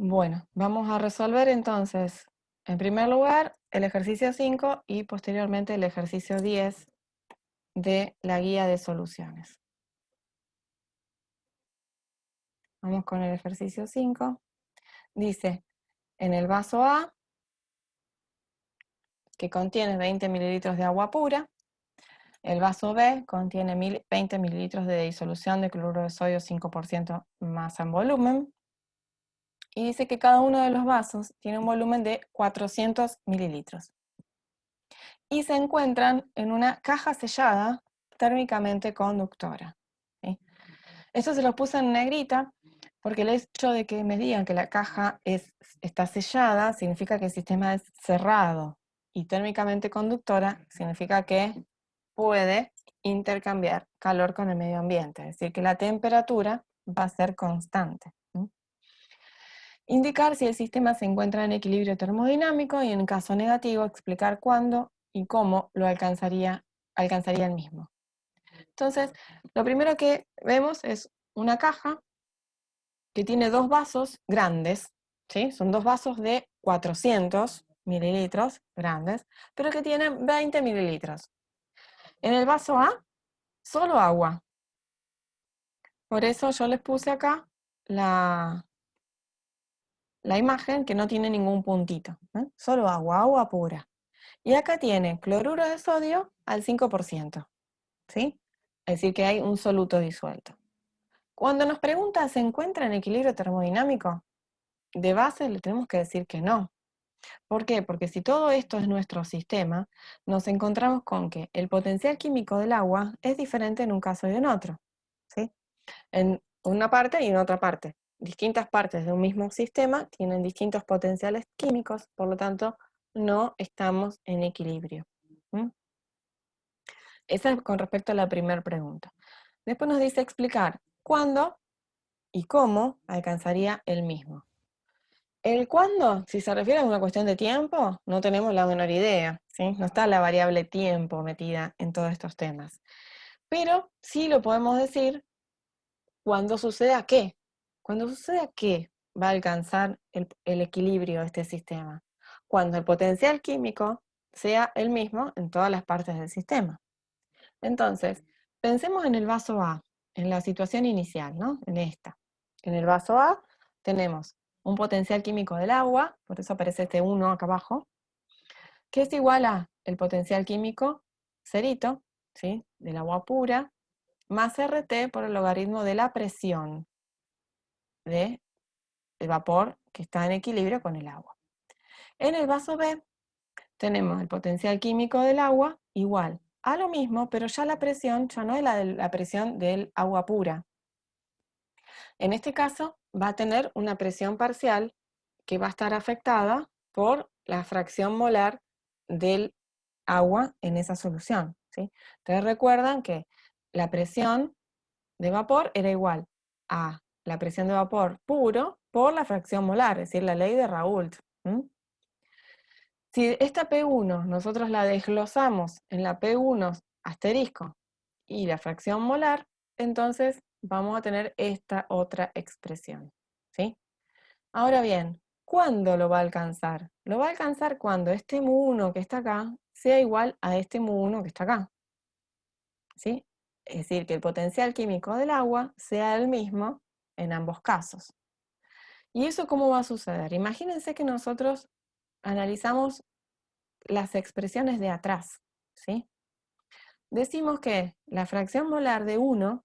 Bueno, vamos a resolver entonces, en primer lugar, el ejercicio 5 y posteriormente el ejercicio 10 de la guía de soluciones. Vamos con el ejercicio 5. Dice, en el vaso A, que contiene 20 mililitros de agua pura, el vaso B contiene 20 mililitros de disolución de cloruro de sodio 5% masa en volumen, y dice que cada uno de los vasos tiene un volumen de 400 mililitros. Y se encuentran en una caja sellada térmicamente conductora. ¿Sí? Esto se lo puse en negrita porque el hecho de que me digan que la caja está sellada significa que el sistema es cerrado, y térmicamente conductora significa que puede intercambiar calor con el medio ambiente, es decir, que la temperatura va a ser constante. ¿Sí? Indicar si el sistema se encuentra en equilibrio termodinámico y, en caso negativo, explicar cuándo y cómo lo alcanzaría el mismo. Entonces, lo primero que vemos es una caja que tiene dos vasos grandes, ¿sí? Son dos vasos de 400 mililitros grandes, pero que tienen 20 mililitros. En el vaso A, solo agua. Por eso yo les puse acá la imagen que no tiene ningún puntito, ¿eh? Solo agua, agua pura. Y acá tiene cloruro de sodio al 5%, ¿sí? Es decir, que hay un soluto disuelto. Cuando nos pregunta, ¿se encuentra en equilibrio termodinámico? De base le tenemos que decir que no. ¿Por qué? Porque si todo esto es nuestro sistema, nos encontramos con que el potencial químico del agua es diferente en un caso y en otro, ¿sí? En una parte y en otra parte. Distintas partes de un mismo sistema tienen distintos potenciales químicos, por lo tanto, no estamos en equilibrio. ¿Mm? Esa es con respecto a la primera pregunta. Después nos dice explicar cuándo y cómo alcanzaría el mismo. El cuándo, si se refiere a una cuestión de tiempo, no tenemos la menor idea, ¿sí? No está la variable tiempo metida en todos estos temas. Pero sí lo podemos decir cuando suceda qué. Cuando suceda qué va a alcanzar el equilibrio de este sistema. Cuando el potencial químico sea el mismo en todas las partes del sistema. Entonces, pensemos en el vaso A, en la situación inicial, ¿no? En esta. En el vaso A tenemos un potencial químico del agua, por eso aparece este 1 acá abajo, que es igual a el potencial químico cerito, ¿sí? Del agua pura, más RT por el logaritmo de la presión del vapor que está en equilibrio con el agua. En el vaso B tenemos el potencial químico del agua igual a lo mismo, pero ya la presión ya no es la presión del agua pura. En este caso va a tener una presión parcial que va a estar afectada por la fracción molar del agua en esa solución, ¿sí? Entonces recuerdan que la presión de vapor era igual a la presión de vapor puro por la fracción molar, es decir, la ley de Raoult. Si esta P1 nosotros la desglosamos en la P1 asterisco y la fracción molar, entonces vamos a tener esta otra expresión, ¿sí? Ahora bien, ¿cuándo lo va a alcanzar? Lo va a alcanzar cuando este mu1 que está acá sea igual a este mu1 que está acá, ¿sí? Es decir, que el potencial químico del agua sea el mismo en ambos casos. ¿Y eso cómo va a suceder? Imagínense que nosotros analizamos las expresiones de atrás, ¿sí? Decimos que la fracción molar de 1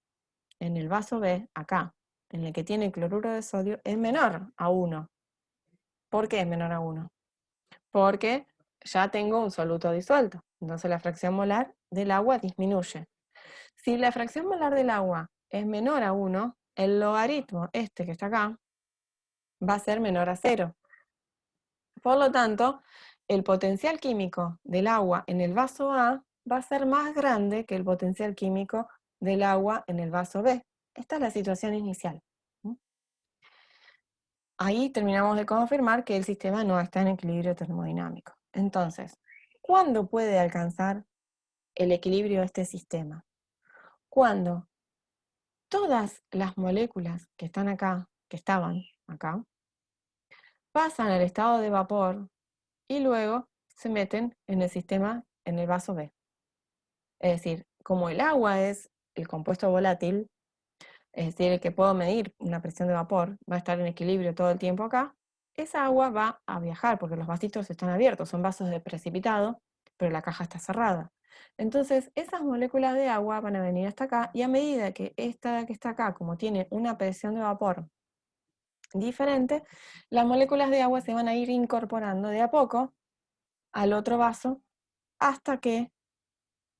en el vaso B, acá, en el que tiene cloruro de sodio, es menor a 1. ¿Por qué es menor a 1? Porque ya tengo un soluto disuelto, entonces la fracción molar del agua disminuye. Si la fracción molar del agua es menor a 1, el logaritmo, este que está acá, va a ser menor a 0. Por lo tanto, el potencial químico del agua en el vaso A va a ser más grande que el potencial químico del agua en el vaso B. Esta es la situación inicial. Ahí terminamos de confirmar que el sistema no está en equilibrio termodinámico. Entonces, ¿cuándo puede alcanzar el equilibrio de este sistema? Cuando todas las moléculas que están acá, que estaban acá, pasan al estado de vapor y luego se meten en el sistema, en el vaso B. Es decir, como el agua es el compuesto volátil, es decir, el que puedo medir una presión de vapor, va a estar en equilibrio todo el tiempo acá, esa agua va a viajar porque los vasitos están abiertos, son vasos de precipitado, pero la caja está cerrada. Entonces, esas moléculas de agua van a venir hasta acá y a medida que esta que está acá, como tiene una presión de vapor diferente, las moléculas de agua se van a ir incorporando de a poco al otro vaso hasta que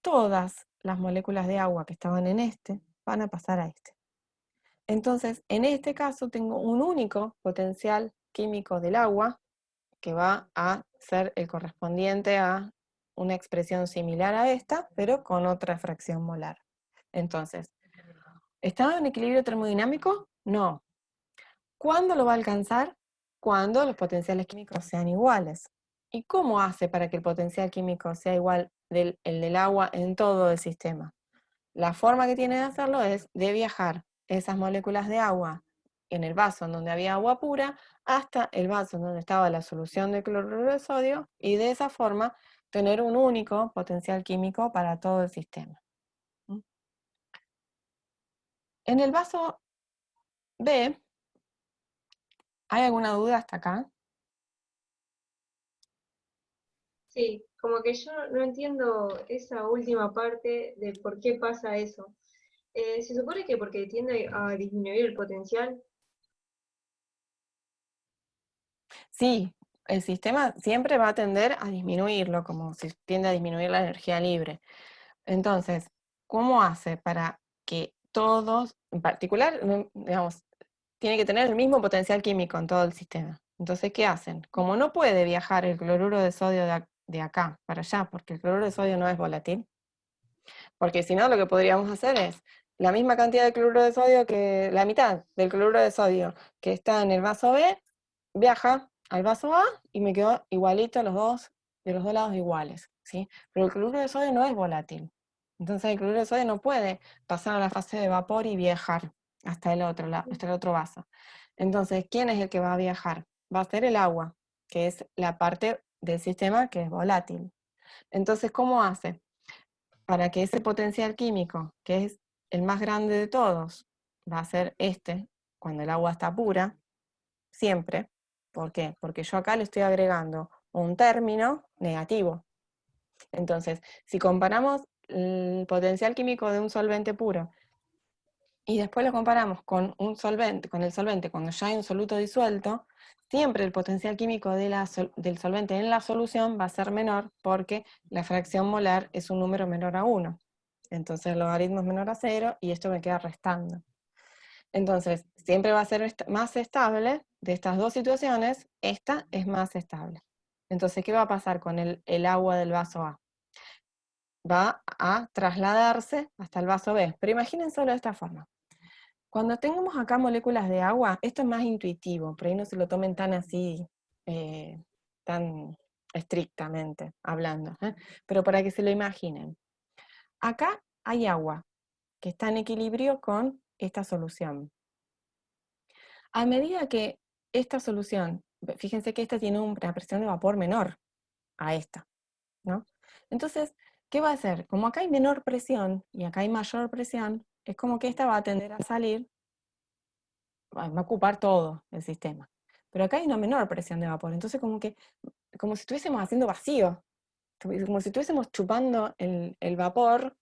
todas las moléculas de agua que estaban en este van a pasar a este. Entonces, en este caso tengo un único potencial químico del agua que va a ser el correspondiente a una expresión similar a esta, pero con otra fracción molar. Entonces, ¿está en equilibrio termodinámico? No. ¿Cuándo lo va a alcanzar? Cuando los potenciales químicos sean iguales. ¿Y cómo hace para que el potencial químico sea igual el del agua en todo el sistema? La forma que tiene de hacerlo es de viajar esas moléculas de agua en el vaso en donde había agua pura hasta el vaso en donde estaba la solución de cloruro de sodio y de esa forma tener un único potencial químico para todo el sistema. En el vaso B, ¿hay alguna duda hasta acá? Sí, como que yo no entiendo esa última parte de por qué pasa eso. Se supone que porque tiende a disminuir el potencial. Sí, el sistema siempre va a tender a disminuirlo, como si tiende a disminuir la energía libre. Entonces, ¿cómo hace para que todos, en particular, digamos, tiene que tener el mismo potencial químico en todo el sistema? Entonces, ¿qué hacen? Como no puede viajar el cloruro de sodio de acá para allá, porque el cloruro de sodio no es volátil, porque si no, lo que podríamos hacer es la misma cantidad de cloruro de sodio que la mitad del cloruro de sodio que está en el vaso B, viaja al vaso A y me quedó igualito de los dos lados iguales, ¿sí? Pero el cloruro de sodio no es volátil. Entonces el cloruro de sodio no puede pasar a la fase de vapor y viajar hasta hasta el otro vaso. Entonces, ¿quién es el que va a viajar? Va a ser el agua, que es la parte del sistema que es volátil. Entonces, ¿cómo hace? Para que ese potencial químico, que es el más grande de todos, va a ser este, cuando el agua está pura, siempre. ¿Por qué? Porque yo acá le estoy agregando un término negativo. Entonces, si comparamos el potencial químico de un solvente puro y después lo comparamos con un solvente, con el solvente cuando ya hay un soluto disuelto, siempre el potencial químico del solvente en la solución va a ser menor porque la fracción molar es un número menor a 1. Entonces el logaritmo es menor a 0 y esto me queda restando. Entonces, siempre va a ser más estable de estas dos situaciones, esta es más estable. Entonces, ¿qué va a pasar con el agua del vaso A? Va a trasladarse hasta el vaso B. Pero imagínense de esta forma. Cuando tengamos acá moléculas de agua, esto es más intuitivo, por ahí no se lo tomen tan así, tan estrictamente hablando, ¿eh? Pero para que se lo imaginen. Acá hay agua que está en equilibrio con esta solución. A medida que esta solución, fíjense que esta tiene una presión de vapor menor a esta, ¿no? Entonces, ¿qué va a hacer? Como acá hay menor presión y acá hay mayor presión, es como que esta va a tender a salir, va a ocupar todo el sistema. Pero acá hay una menor presión de vapor, entonces como si estuviésemos haciendo vacío, como si estuviésemos chupando el vapor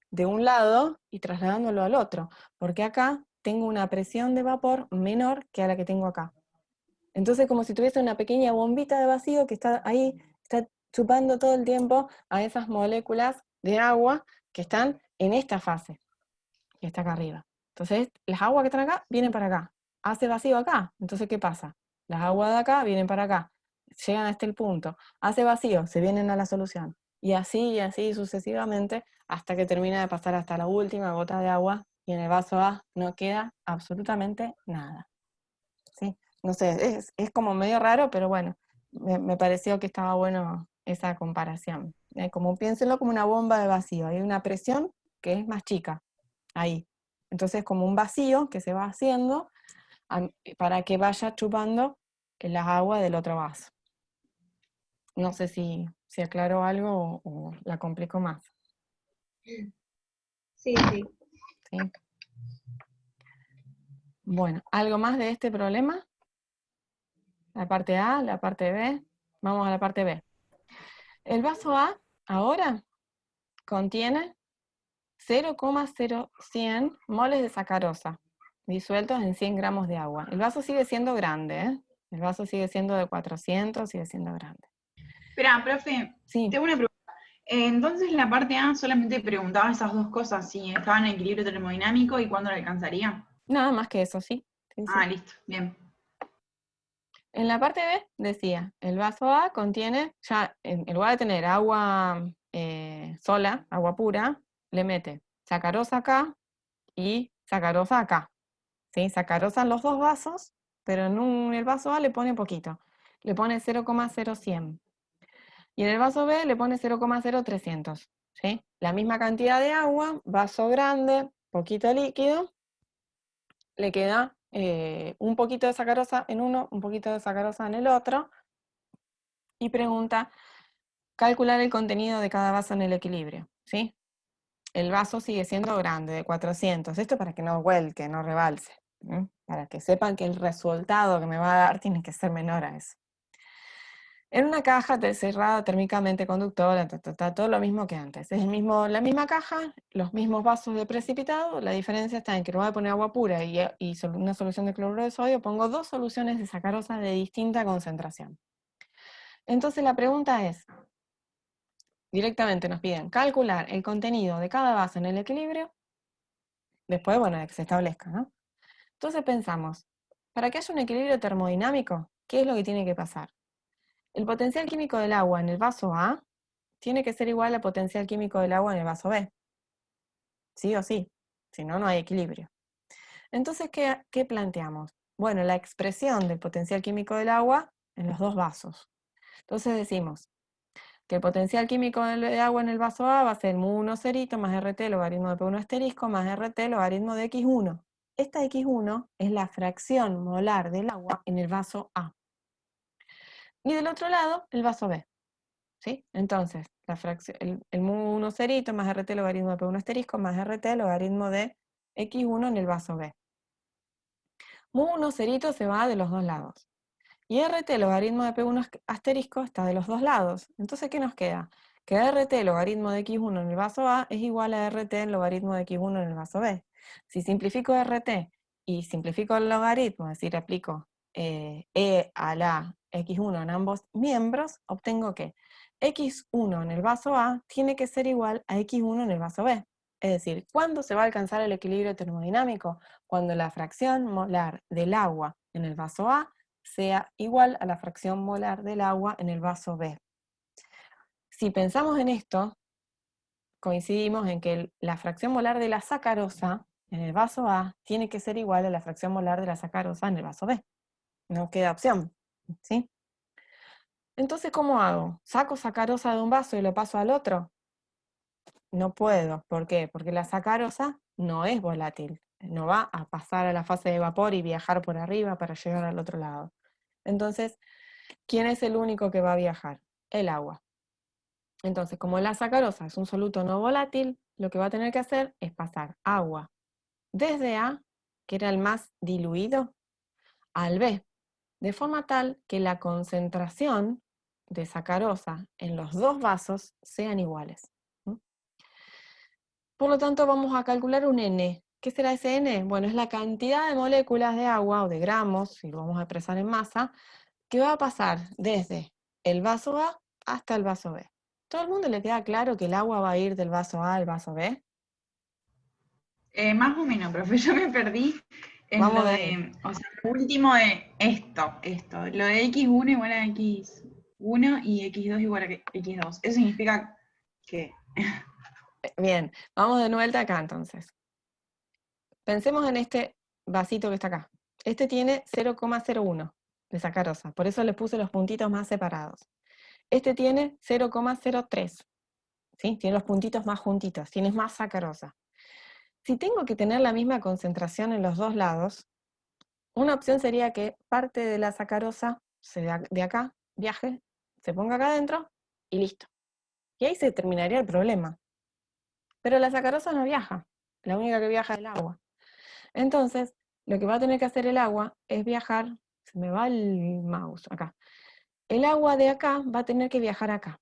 de un lado y trasladándolo al otro, porque acá tengo una presión de vapor menor que a la que tengo acá. Entonces, como si tuviese una pequeña bombita de vacío que está ahí, está chupando todo el tiempo a esas moléculas de agua que están en esta fase, que está acá arriba. Entonces, las aguas que están acá vienen para acá. Hace vacío acá. Entonces, ¿qué pasa? Las aguas de acá vienen para acá. Llegan hasta el punto. Hace vacío, se vienen a la solución. Y así sucesivamente, hasta que termina de pasar hasta la última gota de agua y en el vaso A no queda absolutamente nada. ¿Sí? No sé, es como medio raro, pero bueno, me pareció que estaba bueno esa comparación. Como piénsenlo como una bomba de vacío, hay una presión que es más chica ahí. Entonces como un vacío que se va haciendo para que vaya chupando las aguas del otro vaso. No sé si aclaro algo o la complico más. Sí, sí. ¿Sí? Bueno, ¿algo más de este problema? La parte A, la parte B. Vamos a la parte B. El vaso A ahora contiene 0,0100 moles de sacarosa, disueltos en 100 gramos de agua. El vaso sigue siendo grande, ¿eh? El vaso sigue siendo de 400, sigue siendo grande. Espera, profe, Sí. tengo una pregunta. Entonces la parte A solamente preguntaba esas dos cosas, si estaban en equilibrio termodinámico y cuándo lo alcanzaría. Nada más que eso, sí. Sí, sí. Ah, listo, bien. En la parte B decía, el vaso A contiene, ya en lugar de tener agua sola, agua pura, le mete sacarosa acá y sacarosa acá. ¿Sí? Sacarosa en los dos vasos, pero en el vaso A le pone poquito. Le pone 0,0100. Y en el vaso B le pone 0,0300. ¿Sí? La misma cantidad de agua, vaso grande, poquito líquido, le queda un poquito de sacarosa en uno, un poquito de sacarosa en el otro, y pregunta, calcular el contenido de cada vaso en el equilibrio, ¿sí? El vaso sigue siendo grande, de 400, esto para que no vuelque, no rebalse, ¿sí? Para que sepan que el resultado que me va a dar tiene que ser menor a eso. En una caja cerrada térmicamente conductora, todo lo mismo que antes. Es la misma caja, los mismos vasos de precipitado, la diferencia está en que no voy a poner agua pura y una solución de cloruro de sodio, pongo dos soluciones de sacarosa de distinta concentración. Entonces la pregunta es, directamente nos piden calcular el contenido de cada vaso en el equilibrio, después, bueno, de que se establezca, ¿no? Entonces pensamos, para que haya un equilibrio termodinámico, ¿qué es lo que tiene que pasar? El potencial químico del agua en el vaso A tiene que ser igual al potencial químico del agua en el vaso B. Sí o sí, si no, no hay equilibrio. Entonces, ¿qué planteamos? Bueno, la expresión del potencial químico del agua en los dos vasos. Entonces decimos que el potencial químico de agua en el vaso A va a ser mu1 cerito más RT logaritmo de P1 asterisco más RT logaritmo de X1. Esta X1 es la fracción molar del agua en el vaso A. Y del otro lado, el vaso B. ¿Sí? Entonces, el mu1 cerito más RT logaritmo de P1 asterisco más RT logaritmo de X1 en el vaso B. Mu1 cerito se va de los dos lados. Y RT logaritmo de P1 asterisco está de los dos lados. Entonces, ¿qué nos queda? Que RT logaritmo de X1 en el vaso A es igual a RT logaritmo de X1 en el vaso B. Si simplifico RT y simplifico el logaritmo, es decir, aplico E a la X1 en ambos miembros, obtengo que X1 en el vaso A tiene que ser igual a X1 en el vaso B. Es decir, ¿cuándo se va a alcanzar el equilibrio termodinámico? Cuando la fracción molar del agua en el vaso A sea igual a la fracción molar del agua en el vaso B. Si pensamos en esto, coincidimos en que la fracción molar de la sacarosa en el vaso A tiene que ser igual a la fracción molar de la sacarosa en el vaso B. No queda opción, ¿sí? Entonces, ¿cómo hago? ¿Saco sacarosa de un vaso y lo paso al otro? No puedo. ¿Por qué? Porque la sacarosa no es volátil. No va a pasar a la fase de vapor y viajar por arriba para llegar al otro lado. Entonces, ¿quién es el único que va a viajar? El agua. Entonces, como la sacarosa es un soluto no volátil, lo que va a tener que hacer es pasar agua desde A, que era el más diluido, al B, de forma tal que la concentración de sacarosa en los dos vasos sean iguales. Por lo tanto, vamos a calcular un N. ¿Qué será ese N? Bueno, es la cantidad de moléculas de agua, o de gramos, si lo vamos a expresar en masa, que va a pasar desde el vaso A hasta el vaso B. ¿Todo el mundo le queda claro que el agua va a ir del vaso A al vaso B? Más o menos, profe, yo me perdí en Vamos lo de... de, o sea, lo último de esto, lo de X1 igual a X1 y X2 igual a X2. Eso significa que... Bien, vamos de vuelta acá entonces. Pensemos en este vasito que está acá. Este tiene 0,01 de sacarosa, por eso le puse los puntitos más separados. Este tiene 0,03, ¿sí? Tiene los puntitos más juntitos, tiene más sacarosa. Si tengo que tener la misma concentración en los dos lados, una opción sería que parte de la sacarosa de acá viaje, se ponga acá adentro y listo. Y ahí se terminaría el problema. Pero la sacarosa no viaja, la única que viaja es el agua. Entonces, lo que va a tener que hacer el agua es viajar, se me va el mouse acá. El agua de acá va a tener que viajar acá.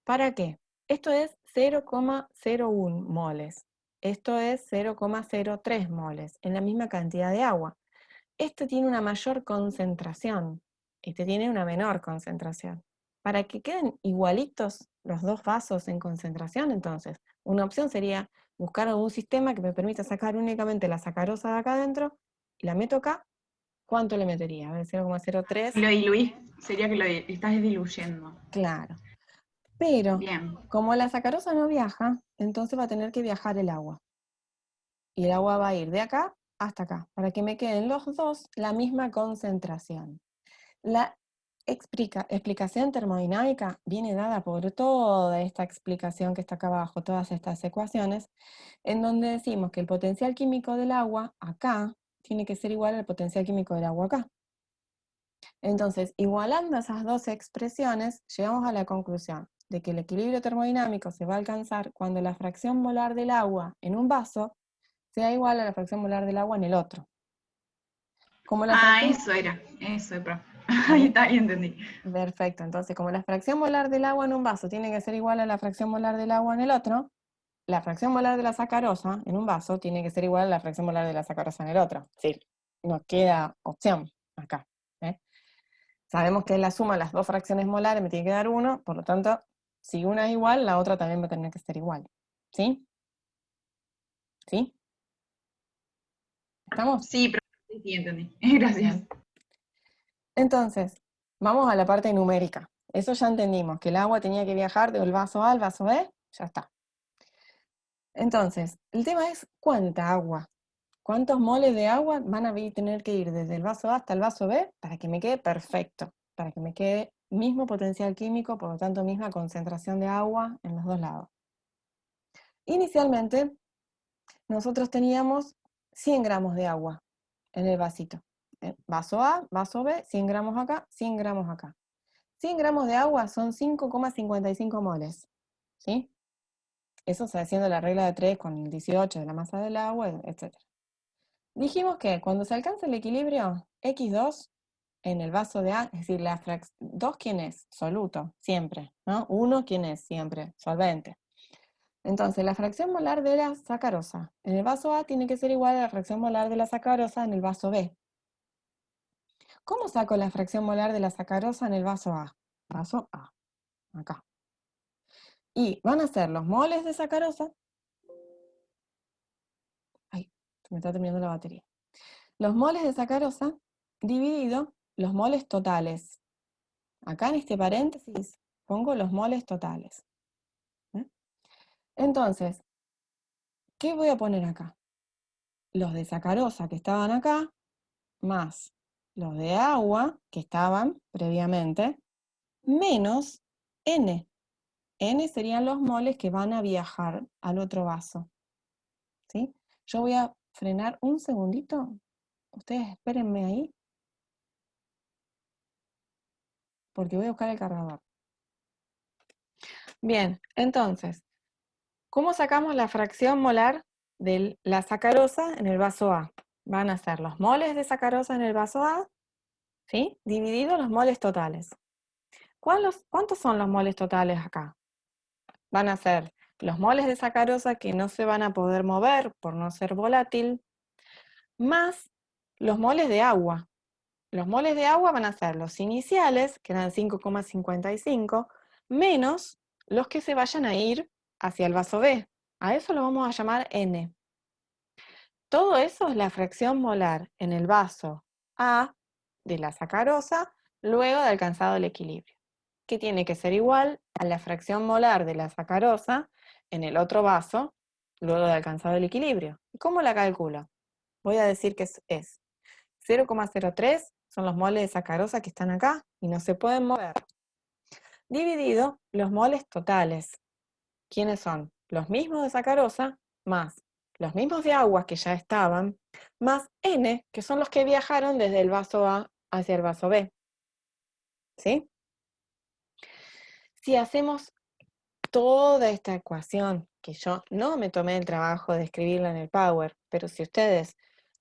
¿Para qué? Esto es 0,01 moles. Esto es 0,03 moles, en la misma cantidad de agua. Esto tiene una mayor concentración, este tiene una menor concentración. Para que queden igualitos los dos vasos en concentración, entonces, una opción sería buscar algún sistema que me permita sacar únicamente la sacarosa de acá adentro, y la meto acá. ¿Cuánto le metería? A ver, 0,03. Lo diluís, sería que lo estás diluyendo. Claro. Pero, Bien. como la sacarosa no viaja, entonces va a tener que viajar el agua. Y el agua va a ir de acá hasta acá, para que me queden los dos la misma concentración. La explicación termodinámica viene dada por toda esta explicación que está acá abajo, todas estas ecuaciones, en donde decimos que el potencial químico del agua acá tiene que ser igual al potencial químico del agua acá. Entonces, igualando esas dos expresiones, llegamos a la conclusión de que el equilibrio termodinámico se va a alcanzar cuando la fracción molar del agua en un vaso sea igual a la fracción molar del agua en el otro. Como la fracción... eso, profe. Ahí está, ahí entendí. Perfecto, entonces como la fracción molar del agua en un vaso tiene que ser igual a la fracción molar del agua en el otro, la fracción molar de la sacarosa en un vaso tiene que ser igual a la fracción molar de la sacarosa en el otro. Sí, no queda opción acá. Sabemos que es la suma de las dos fracciones molares, me tiene que dar 1, por lo tanto, si una es igual, la otra también va a tener que ser igual. ¿Sí? ¿Sí? ¿Estamos? Sí, profe, sí, entendí. Gracias. Entonces, vamos a la parte numérica. Eso ya entendimos, que el agua tenía que viajar del vaso A al vaso B, ya está. Entonces, el tema es cuánta agua. ¿Cuántos moles de agua van a tener que ir desde el vaso A hasta el vaso B para que me quede perfecto? Para que me quede mismo potencial químico, por lo tanto misma concentración de agua en los dos lados. Inicialmente, nosotros teníamos 100 gramos de agua en el vasito. Vaso A, vaso B, 100 gramos acá, 100 gramos acá. 100 gramos de agua son 5,55 moles. ¿Sí? Eso se haciendo la regla de 3 con el 18 de la masa del agua, etc. Dijimos que cuando se alcanza el equilibrio, X2 en el vaso de A, es decir, 2 ¿quién es? Soluto, siempre, ¿no? 1 ¿quién es? Siempre, solvente. Entonces, la fracción molar de la sacarosa en el vaso A tiene que ser igual a la fracción molar de la sacarosa en el vaso B. ¿Cómo saco la fracción molar de la sacarosa en el vaso A? Vaso A, acá. Y van a ser los moles de sacarosa. Ay, se me está terminando la batería. Los moles de sacarosa dividido los moles totales. Acá en este paréntesis pongo los moles totales. Entonces, ¿qué voy a poner acá? Los de sacarosa que estaban acá, más los de agua que estaban previamente, menos N. N serían los moles que van a viajar al otro vaso. ¿Sí? Yo voy a frenar un segundito. Ustedes espérenme ahí. Porque voy a buscar el cargador. Bien, entonces, ¿cómo sacamos la fracción molar de la sacarosa en el vaso A? Van a ser los moles de sacarosa en el vaso A, ¿sí? Divididos los moles totales. ¿Cuántos son los moles totales acá? Van a ser los moles de sacarosa que no se van a poder mover por no ser volátil, más los moles de agua. Los moles de agua van a ser los iniciales, que eran 5,55, menos los que se vayan a ir hacia el vaso B. A eso lo vamos a llamar N. Todo eso es la fracción molar en el vaso A de la sacarosa luego de alcanzado el equilibrio, que tiene que ser igual a la fracción molar de la sacarosa en el otro vaso luego de alcanzado el equilibrio. ¿Y cómo la calculo? Voy a decir que es 0,03 son los moles de sacarosa que están acá y no se pueden mover, dividido los moles totales. ¿Quiénes son? Los mismos de sacarosa más los mismos de agua que ya estaban, más N, que son los que viajaron desde el vaso A hacia el vaso B. ¿sí? Si hacemos toda esta ecuación, que yo no me tomé el trabajo de escribirla en el Power, pero si ustedes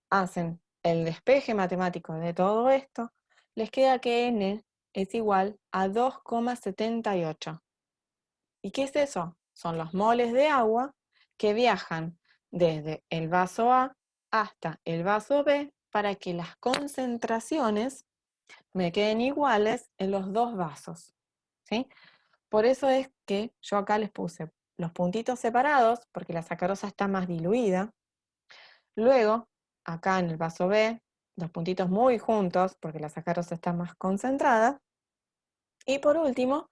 hacen el despeje matemático de todo esto, les queda que n es igual a 2,78. ¿Y qué es eso? Son los moles de agua que viajan desde el vaso A hasta el vaso B para que las concentraciones me queden iguales en los dos vasos, ¿sí? Por eso es que yo acá les puse los puntitos separados, porque la sacarosa está más diluida. Luego, acá en el vaso B, los puntitos muy juntos, porque la sacarosa está más concentrada. Y por último,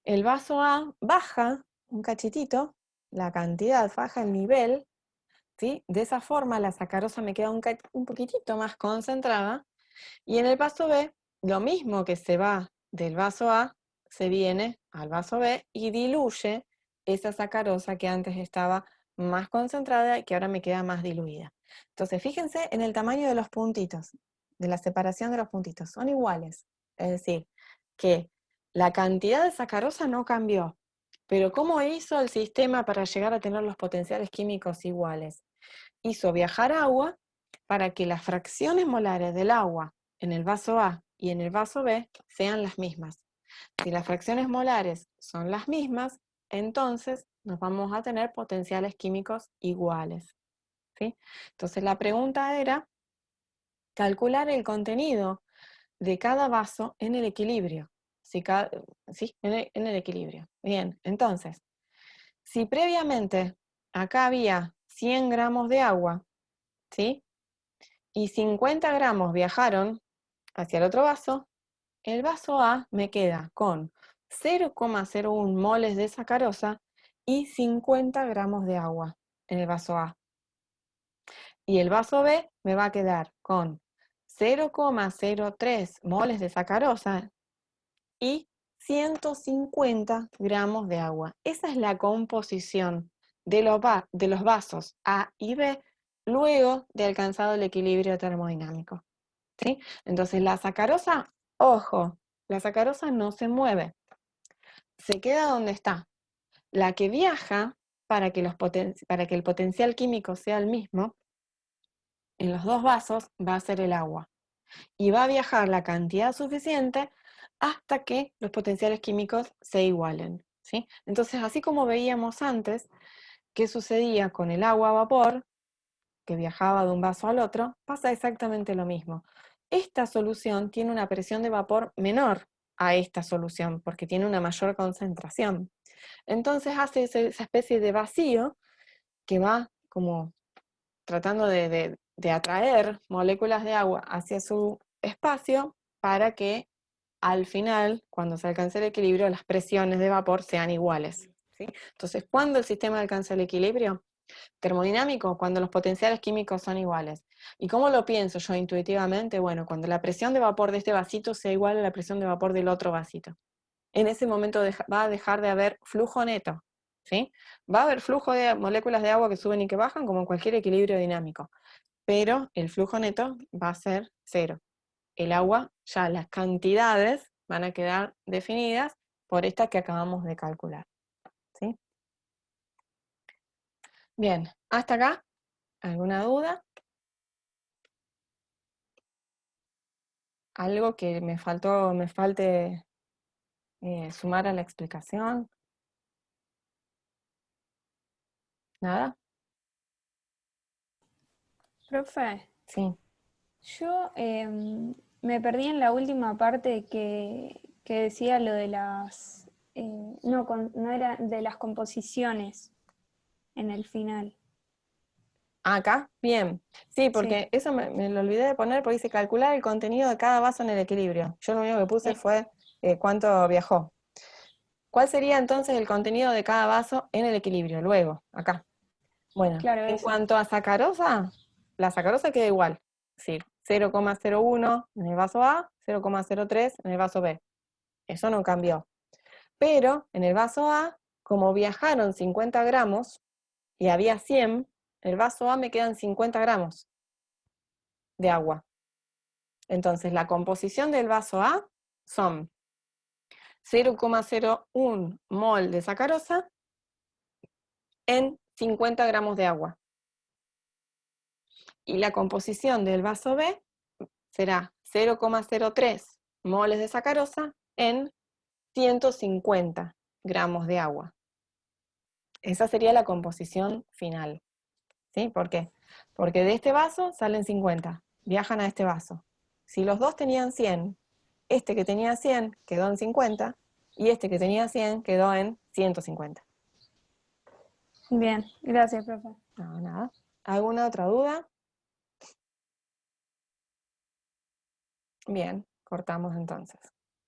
el vaso A baja un cachitito, la cantidad, baja el nivel, ¿sí? De esa forma la sacarosa me queda un poquitito más concentrada. Y en el vaso B, lo mismo que se va del vaso A, se viene al vaso B y diluye esa sacarosa que antes estaba más concentrada y que ahora me queda más diluida. Entonces, fíjense en el tamaño de los puntitos, de la separación de los puntitos, son iguales. Es decir, que la cantidad de sacarosa no cambió, pero ¿cómo hizo el sistema para llegar a tener los potenciales químicos iguales? Hizo viajar agua para que las fracciones molares del agua en el vaso A y en el vaso B sean las mismas. Si las fracciones molares son las mismas, entonces nos vamos a tener potenciales químicos iguales, ¿sí? Entonces la pregunta era calcular el contenido de cada vaso en el equilibrio. Sí, en el equilibrio. Bien, entonces, si previamente acá había 100 gramos de agua, ¿sí? Y 50 gramos viajaron hacia el otro vaso, el vaso A me queda con 0,01 moles de sacarosa y 50 gramos de agua en el vaso A. Y el vaso B me va a quedar con 0,03 moles de sacarosa y 150 gramos de agua. Esa es la composición de los vasos A y B luego de alcanzado el equilibrio termodinámico, ¿sí? Entonces la sacarosa, ojo, la sacarosa no se mueve, se queda donde está. La que viaja para que el potencial químico sea el mismo, en los dos vasos va a ser el agua. Y va a viajar la cantidad suficiente hasta que los potenciales químicos se igualen, ¿sí? Entonces, así como veíamos antes, ¿qué sucedía con el agua a vapor, que viajaba de un vaso al otro? Pasa exactamente lo mismo. Esta solución tiene una presión de vapor menor a esta solución, porque tiene una mayor concentración. Entonces hace esa especie de vacío que va como tratando de atraer moléculas de agua hacia su espacio para que al final, cuando se alcance el equilibrio, las presiones de vapor sean iguales, ¿sí? Entonces, ¿cuándo el sistema alcanza el equilibrio termodinámico? Cuando los potenciales químicos son iguales. ¿Y cómo lo pienso yo intuitivamente? Bueno, cuando la presión de vapor de este vasito sea igual a la presión de vapor del otro vasito. En ese momento va a dejar de haber flujo neto, ¿sí? Va a haber flujo de moléculas de agua que suben y que bajan como en cualquier equilibrio dinámico, pero el flujo neto va a ser cero. El agua, ya las cantidades van a quedar definidas por esta que acabamos de calcular, ¿sí? Bien, hasta acá, ¿alguna duda? ¿Algo que me falte sumar a la explicación? ¿Nada? Profe, Sí. yo me perdí en la última parte que decía lo de las... no era de las composiciones en el final. ¿Acá? Bien. Sí, porque Sí. eso me lo olvidé de poner porque dice calcular el contenido de cada vaso en el equilibrio. Yo lo único que puse fue cuánto viajó. ¿Cuál sería entonces el contenido de cada vaso en el equilibrio? Luego, acá. Bueno, Claro, en eso. cuanto a sacarosa, la sacarosa queda igual. Es decir, 0,01 en el vaso A, 0,03 en el vaso B. Eso no cambió. Pero en el vaso A, como viajaron 50 gramos y había 100, en el vaso A me quedan 50 gramos de agua. Entonces, la composición del vaso A son 0,01 mol de sacarosa en 50 gramos de agua. Y la composición del vaso B será 0,03 moles de sacarosa en 150 gramos de agua. Esa sería la composición final. ¿Sí? ¿Por qué? Porque de este vaso salen 50, viajan a este vaso. Si los dos tenían 100, este que tenía 100 quedó en 50, y este que tenía 100 quedó en 150. Bien, gracias, profe. No, nada. ¿Alguna otra duda? Bien, cortamos entonces.